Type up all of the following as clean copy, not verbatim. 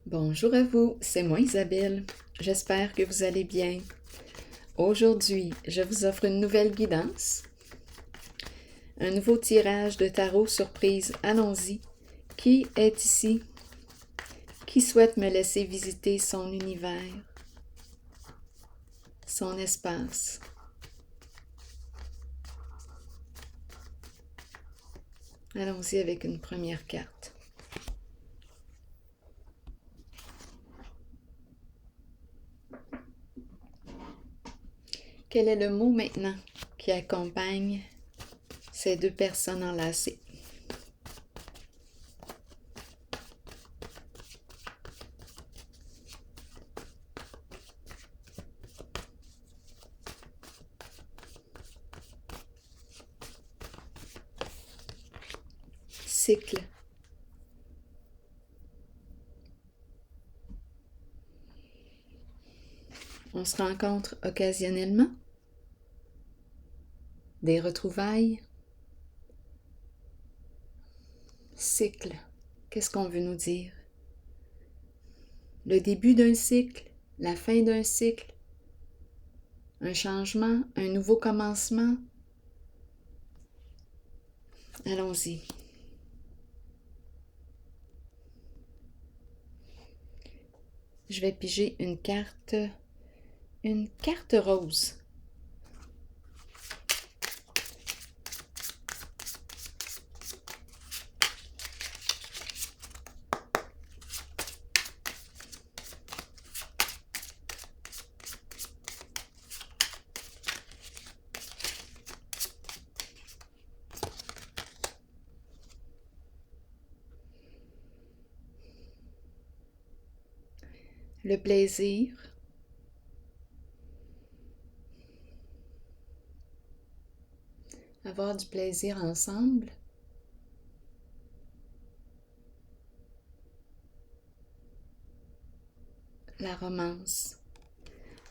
Bonjour à vous, c'est moi Isabelle. J'espère que vous allez bien. Aujourd'hui, je vous offre une nouvelle guidance, un nouveau tirage de tarot surprise. Allons-y. Qui est ici? Qui souhaite me laisser visiter son univers, son espace? Allons-y avec une première carte. Quel est le mot maintenant qui accompagne ces deux personnes enlacées? Cycle. On se rencontre occasionnellement. Des retrouvailles. Cycle. Qu'est-ce qu'on veut nous dire? Le début d'un cycle, la fin d'un cycle, un changement, un nouveau commencement. Allons-y. Je vais piger une carte rose. Le plaisir. Avoir du plaisir ensemble. La romance.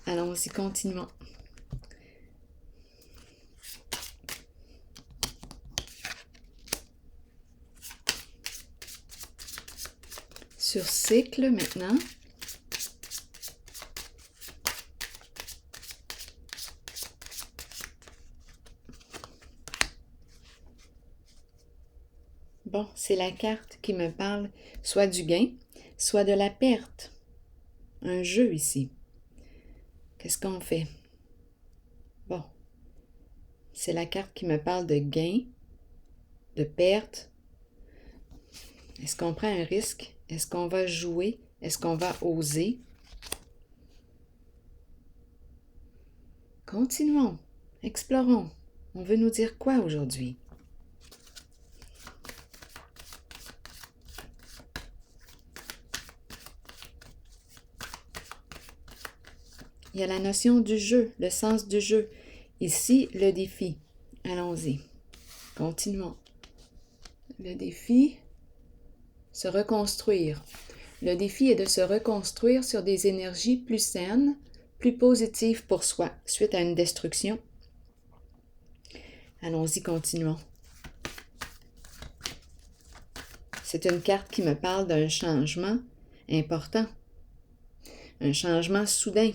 Allons-y, continuons. Sur cycle maintenant. Bon, c'est la carte qui me parle soit du gain, soit de la perte. Un jeu ici. Qu'est-ce qu'on fait? Bon, c'est la carte qui me parle de gain, de perte. Est-ce qu'on prend un risque? Est-ce qu'on va jouer? Est-ce qu'on va oser? Continuons, explorons. On veut nous dire quoi aujourd'hui? Il y a la notion du jeu, le sens du jeu. Ici, le défi. Allons-y. Continuons. Le défi, se reconstruire. Le défi est de se reconstruire sur des énergies plus saines, plus positives pour soi, suite à une destruction. Allons-y, continuons. C'est une carte qui me parle d'un changement important, un changement soudain.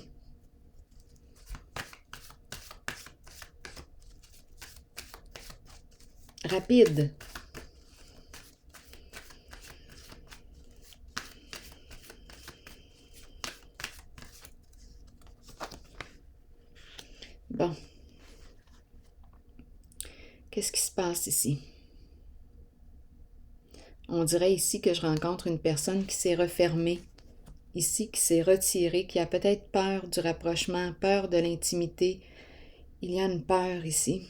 Rapide. Bon. Qu'est-ce qui se passe ici? On dirait ici que je rencontre une personne qui s'est refermée, ici qui s'est retirée, qui a peut-être peur du rapprochement, peur de l'intimité. Il y a une peur ici.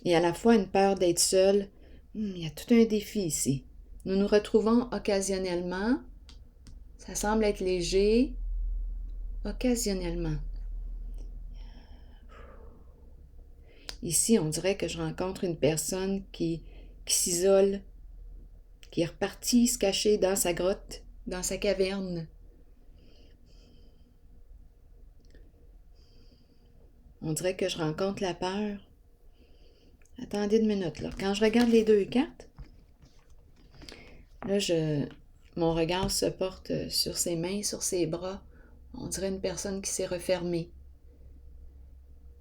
Et à la fois une peur d'être seule. Il y a tout un défi ici. Nous nous retrouvons occasionnellement. Ça semble être léger. Occasionnellement. Ici, on dirait que je rencontre une personne qui s'isole, qui est repartie se cacher dans sa grotte, dans sa caverne. On dirait que je rencontre la peur. Attendez une minute, là. Quand je regarde les deux cartes, là, mon regard se porte sur ses mains, sur ses bras. On dirait une personne qui s'est refermée,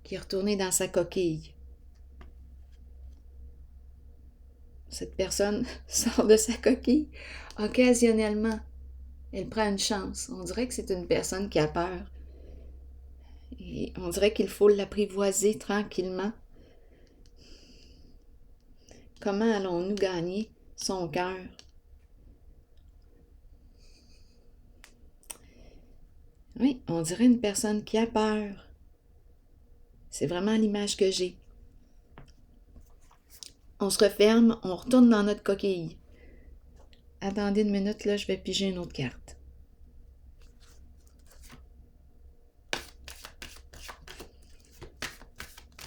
qui est retournée dans sa coquille. Cette personne sort de sa coquille occasionnellement. Elle prend une chance. On dirait que c'est une personne qui a peur. Et on dirait qu'il faut l'apprivoiser tranquillement. Comment allons-nous gagner son cœur? Oui, on dirait une personne qui a peur. C'est vraiment l'image que j'ai. On se referme, on retourne dans notre coquille. Attendez une minute, là, je vais piger une autre carte.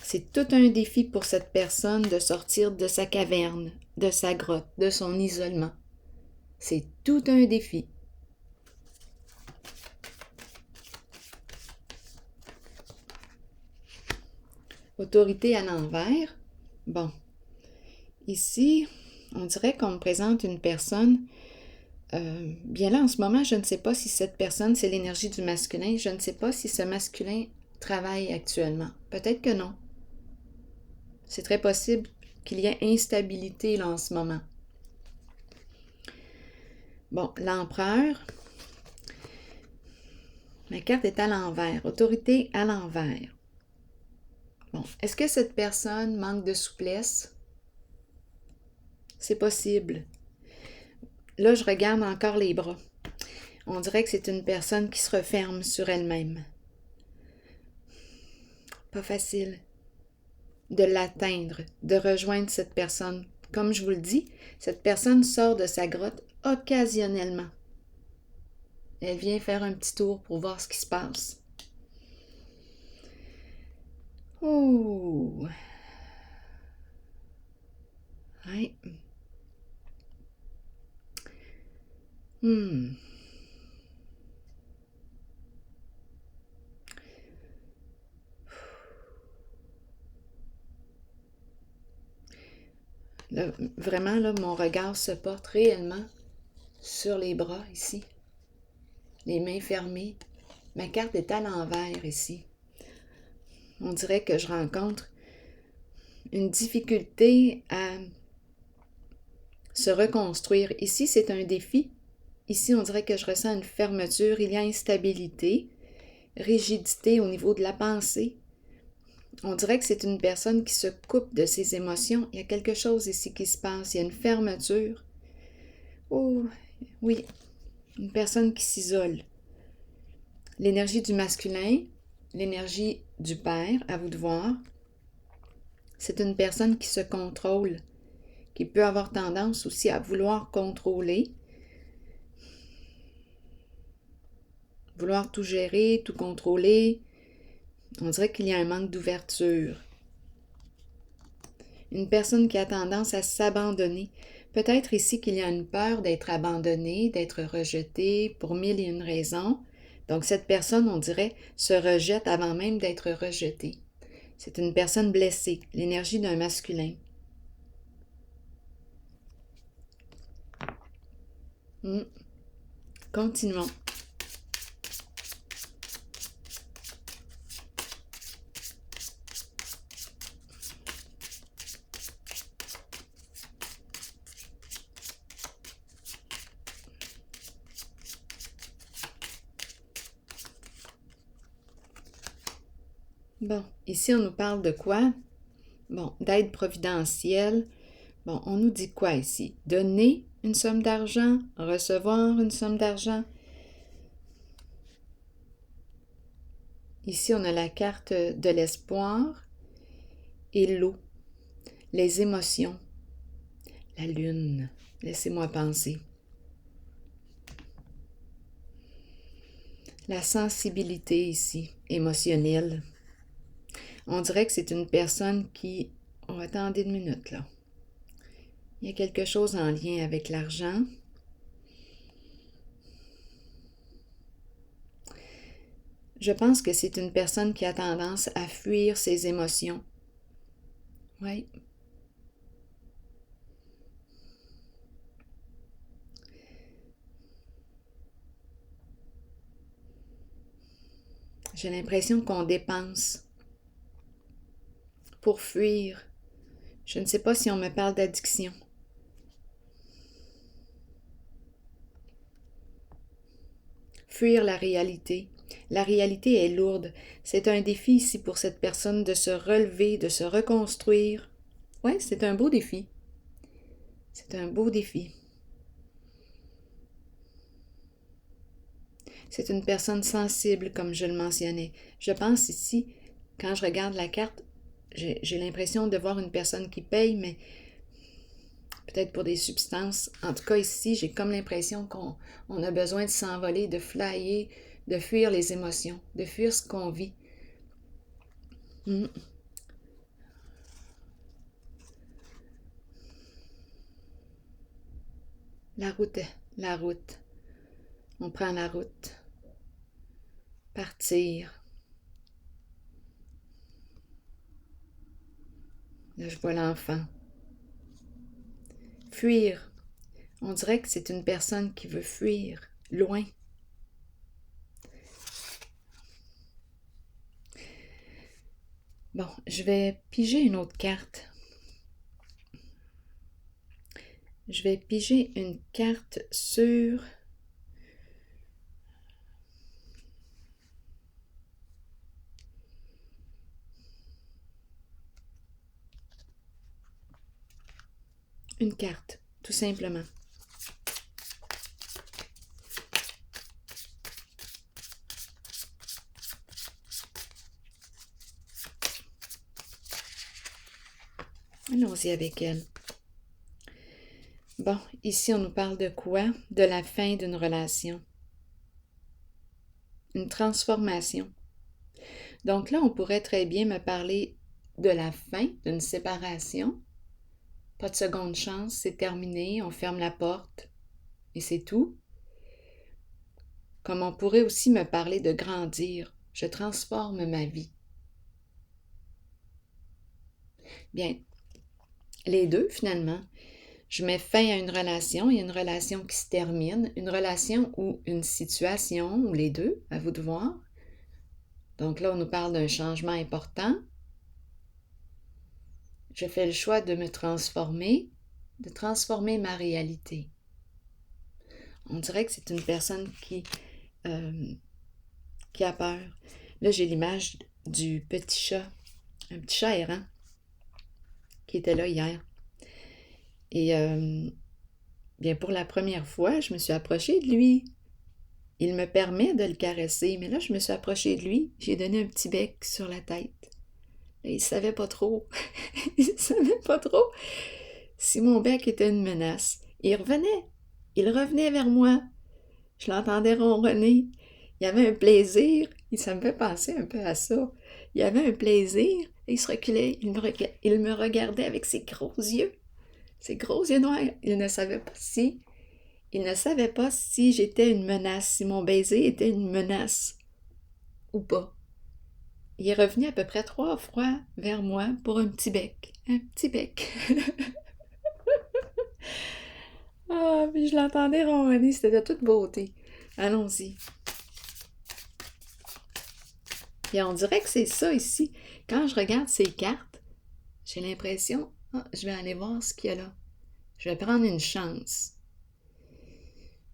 C'est tout un défi pour cette personne de sortir de sa caverne, de sa grotte, de son isolement. C'est tout un défi. Autorité à l'envers. Bon. Ici, on dirait qu'on me présente une personne. Bien là, en ce moment, je ne sais pas si cette personne, c'est l'énergie du masculin. Je ne sais pas si ce masculin travaille actuellement. Peut-être que non. C'est très possible qu'il y ait instabilité là en ce moment. Bon, l'empereur. Ma carte est à l'envers. Autorité à l'envers. Bon, est-ce que cette personne manque de souplesse? C'est possible. Là, je regarde encore les bras. On dirait que c'est une personne qui se referme sur elle-même. Pas facile de l'atteindre, de rejoindre cette personne. Comme je vous le dis, cette personne sort de sa grotte occasionnellement. Elle vient faire un petit tour pour voir ce qui se passe. Oh! Ouais. Là, vraiment, là, mon regard se porte réellement sur les bras ici. Les mains fermées. Ma carte est à l'envers ici. On dirait que je rencontre une difficulté à se reconstruire. Ici, c'est un défi. Ici, on dirait que je ressens une fermeture. Il y a instabilité, rigidité au niveau de la pensée. On dirait que c'est une personne qui se coupe de ses émotions. Il y a quelque chose ici qui se passe. Il y a une fermeture. Oh, oui, une personne qui s'isole. L'énergie du masculin, l'énergie du père, à vous de voir. C'est une personne qui se contrôle, qui peut avoir tendance aussi à vouloir contrôler, vouloir tout gérer, tout contrôler. On dirait qu'il y a un manque d'ouverture. Une personne qui a tendance à s'abandonner. Peut-être ici qu'il y a une peur d'être abandonné, d'être rejeté pour mille et une raisons. Donc cette personne, on dirait, se rejette avant même d'être rejetée. C'est une personne blessée, l'énergie d'un masculin. Continuons. Bon, ici on nous parle de quoi? Bon, d'aide providentielle. Bon, on nous dit quoi ici? Donner une somme d'argent, recevoir une somme d'argent. Ici, on a la carte de l'espoir et l'eau, les émotions, la lune. Laissez-moi penser. La sensibilité ici, émotionnelle. On dirait que c'est une personne qui... Oh, attendez une minute, là. Il y a quelque chose en lien avec l'argent. Je pense que c'est une personne qui a tendance à fuir ses émotions. Oui. J'ai l'impression qu'on dépense pour fuir. Je ne sais pas si on me parle d'addiction. Fuir la réalité. La réalité est lourde. C'est un défi ici pour cette personne de se relever, de se reconstruire. Oui, c'est un beau défi. C'est un beau défi. C'est une personne sensible, comme je le mentionnais. Je pense ici, quand je regarde la carte, j'ai l'impression de voir une personne qui paye, mais peut-être pour des substances. En tout cas, ici, j'ai comme l'impression qu'on a besoin de s'envoler, de flyer, de fuir les émotions, de fuir ce qu'on vit. La route, la route. On prend la route. Partir. Là, je vois l'enfant. Fuir. On dirait que c'est une personne qui veut fuir, loin. Bon, je vais piger une autre carte. Je vais piger une carte sur une carte, tout simplement. Allons-y avec elle. Bon, ici, on nous parle de quoi? De la fin d'une relation. Une transformation. Donc là, on pourrait très bien me parler de la fin d'une séparation. Pas de seconde chance, c'est terminé, on ferme la porte et c'est tout. Comme on pourrait aussi me parler de grandir, je transforme ma vie. Bien, les deux finalement. Je mets fin à une relation, il y a une relation qui se termine, une relation ou une situation, ou les deux, à vous de voir. Donc là, on nous parle d'un changement important. Je fais le choix de me transformer, de transformer ma réalité. On dirait que c'est une personne qui a peur. Là, j'ai l'image du petit chat, un petit chat errant qui était là hier. Et bien, pour la première fois, je me suis approchée de lui. Il me permet de le caresser, mais là, je me suis approchée de lui. J'ai donné un petit bec sur la tête. Et il savait pas trop. Il savait pas trop si mon bec était une menace. Il revenait. Il revenait vers moi. Je l'entendais ronronner. Il y avait un plaisir. Ça me fait penser un peu à ça. Il y avait un plaisir. Et il se reculait. Il me regardait avec ses gros yeux. Ses gros yeux noirs. Il ne savait pas si j'étais une menace, si mon baiser était une menace ou pas. Il est revenu à peu près 3 fois vers moi pour un petit bec. Un petit bec. Ah, puis je l'entendais ronronner, c'était de toute beauté. Allons-y. Et on dirait que c'est ça ici. Quand je regarde ces cartes, j'ai l'impression, je vais aller voir ce qu'il y a là. Je vais prendre une chance.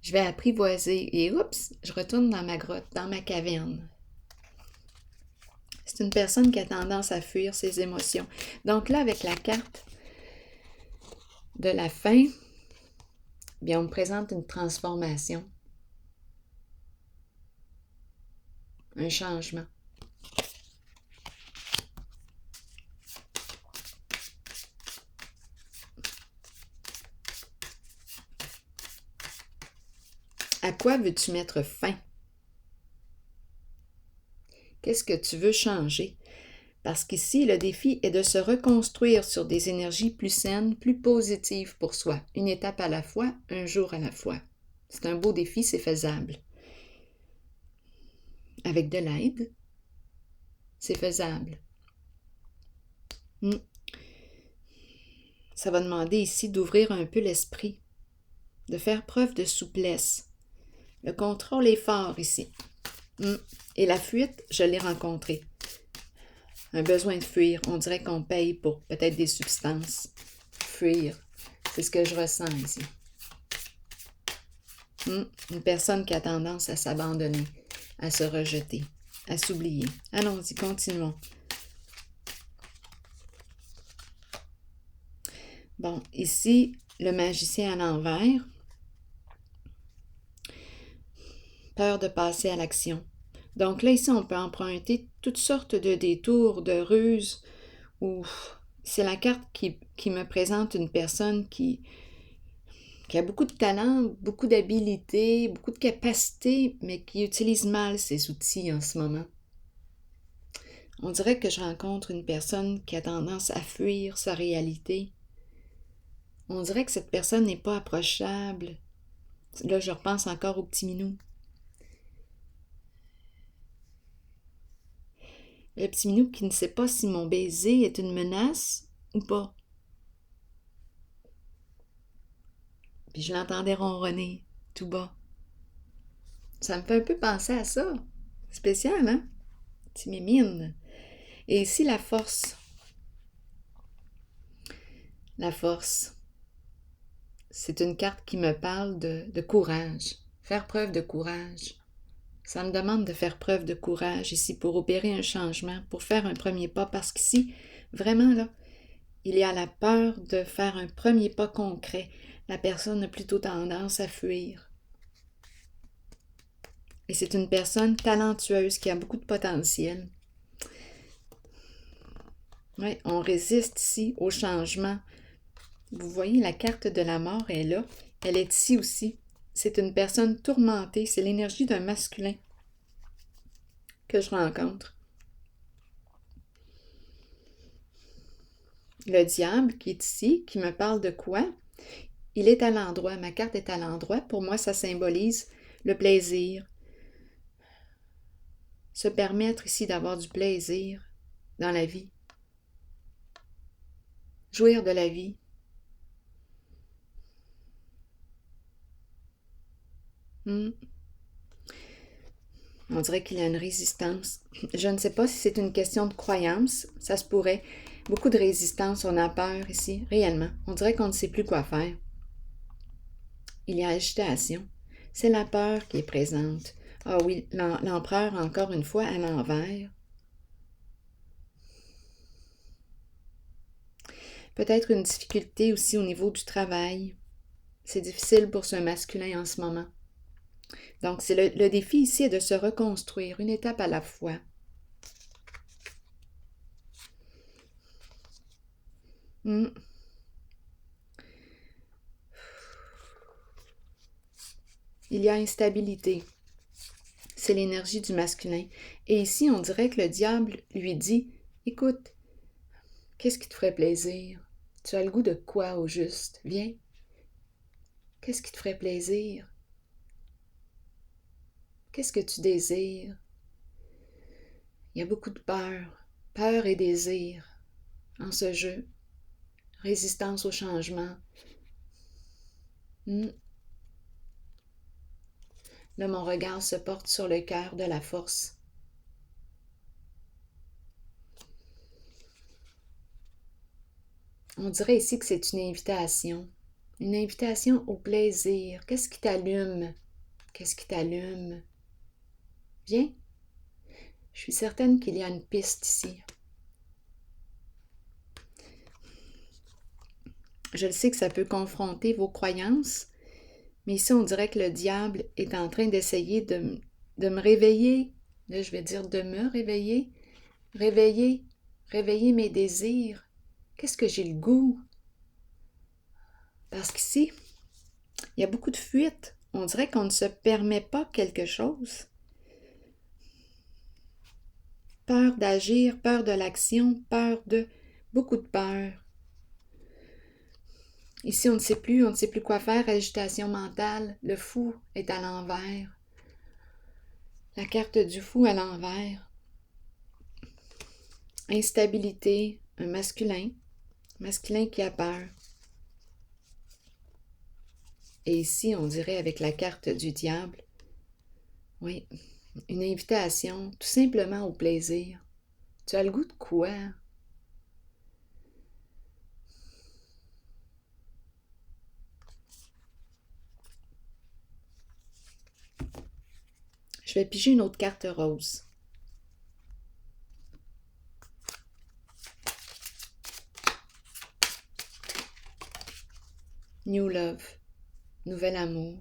Je vais apprivoiser et oups, je retourne dans ma grotte, dans ma caverne. C'est une personne qui a tendance à fuir ses émotions. Donc là, avec la carte de la fin, bien, on me présente une transformation, un changement. À quoi veux-tu mettre fin? Qu'est-ce que tu veux changer? Parce qu'ici, le défi est de se reconstruire sur des énergies plus saines, plus positives pour soi. Une étape à la fois, un jour à la fois. C'est un beau défi, c'est faisable. Avec de l'aide, c'est faisable. Ça va demander ici d'ouvrir un peu l'esprit, de faire preuve de souplesse. Le contrôle est fort ici. Et la fuite, je l'ai rencontrée. Un besoin de fuir. On dirait qu'on paye pour peut-être des substances. Fuir. C'est ce que je ressens ici. Une personne qui a tendance à s'abandonner, à se rejeter, à s'oublier. Allons-y, continuons. Bon, ici, le magicien à l'envers. Peur de passer à l'action. Donc là, ici, on peut emprunter toutes sortes de détours, de ruses, ou c'est la carte qui me présente une personne qui a beaucoup de talent, beaucoup d'habileté, beaucoup de capacité, mais qui utilise mal ses outils en ce moment. On dirait que je rencontre une personne qui a tendance à fuir sa réalité. On dirait que cette personne n'est pas approchable. Là, je repense encore au petit minou. Le petit minou qui ne sait pas si mon baiser est une menace ou pas. Puis je l'entendais ronronner, tout bas. Ça me fait un peu penser à ça. Spécial, hein? Petit mimine. Et ici, la force. La force. C'est une carte qui me parle de courage. Faire preuve de courage. Ça me demande de faire preuve de courage ici pour opérer un changement, pour faire un premier pas, parce qu'ici, vraiment là, il y a la peur de faire un premier pas concret. La personne a plutôt tendance à fuir. Et c'est une personne talentueuse qui a beaucoup de potentiel. Oui, on résiste ici au changement. Vous voyez, la carte de la mort est là. Elle est ici aussi. C'est une personne tourmentée. C'est l'énergie d'un masculin que je rencontre. Le diable qui est ici, qui me parle de quoi? Il est à l'endroit. Ma carte est à l'endroit. Pour moi, ça symbolise le plaisir. Se permettre ici d'avoir du plaisir dans la vie. Jouir de la vie. On dirait qu'il y a une résistance. Je ne sais pas si c'est une question de croyance. Ça se pourrait. Beaucoup de résistance. On a peur ici, réellement. On dirait qu'on ne sait plus quoi faire. Il y a agitation. C'est la peur qui est présente. Ah oui, l'empereur, encore une fois, à l'envers. Peut-être une difficulté aussi au niveau du travail. C'est difficile pour ce masculin en ce moment. Donc, c'est le défi ici est de se reconstruire, une étape à la fois. Il y a instabilité. C'est l'énergie du masculin. Et ici, on dirait que le diable lui dit, « Écoute, qu'est-ce qui te ferait plaisir? Tu as le goût de quoi au juste? Viens. Qu'est-ce qui te ferait plaisir? Qu'est-ce que tu désires? » Il y a beaucoup de peur et désir en ce jeu. Résistance au changement. Là, mon regard se porte sur le cœur de la force. On dirait ici que c'est une invitation au plaisir. Qu'est-ce qui t'allume? Qu'est-ce qui t'allume? Viens. Je suis certaine qu'il y a une piste ici. Je le sais que ça peut confronter vos croyances, mais ici, on dirait que le diable est en train d'essayer de me réveiller. Là, je vais dire de me réveiller. Réveiller mes désirs. Qu'est-ce que j'ai le goût? Parce qu'ici, il y a beaucoup de fuites. On dirait qu'on ne se permet pas quelque chose. Peur d'agir, peur de l'action, beaucoup de peur. Ici, on ne sait plus quoi faire, agitation mentale, le fou est à l'envers. La carte du fou à l'envers. Instabilité, un masculin qui a peur. Et ici, on dirait avec la carte du diable, oui, Une invitation, tout simplement au plaisir. Tu as le goût de quoi? Je vais piger une autre carte rose. New love, nouvel amour.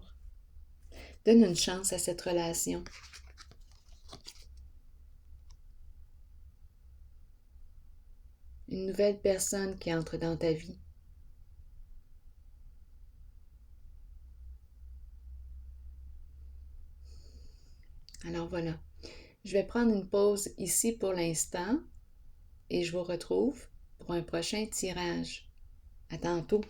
Donne une chance à cette relation. Une nouvelle personne qui entre dans ta vie. Alors voilà, je vais prendre une pause ici pour l'instant et je vous retrouve pour un prochain tirage. À tantôt.